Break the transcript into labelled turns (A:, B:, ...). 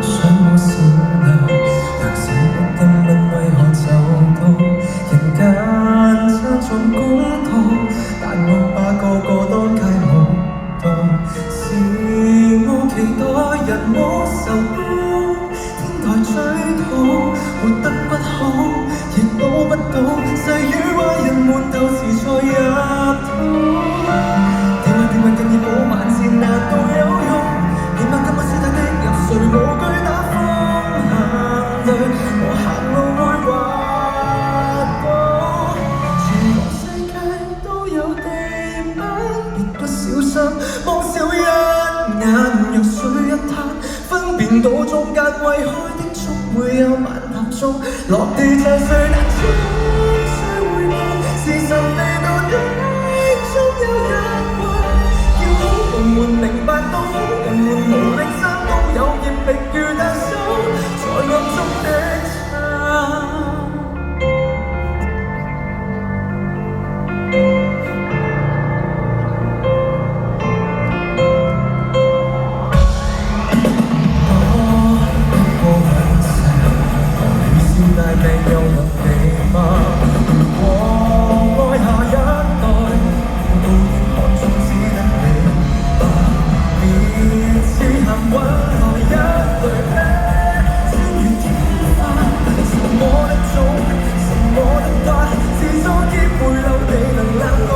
A: 想我善良，良善沒人問為何走到人間這種公道，但我把個個當街舞蹈，是我期待人無仇報，天台追討，活得不好，亦補不到，細雨壞人們鬥時才入土。電話更熱火晚前難道有用？起碼今晚小弟的入睡無懼打風行雷，我行路會滑倒。全個世界都有地板，別不小心望少一眼，若水一灘，分辨到中間為開的鐘會有晚頭鐘，落地就睡難終須回望，是神秘到底終有一關。好人們明白到，好人們無力三高，有業力如大手，在暗中的撐。大命又能地嗎？如果愛下一代，到願看中只得你吧。別似行運來一對啤，穿越天花，什麼得早，什麼得快，是昨天回流地能攬到。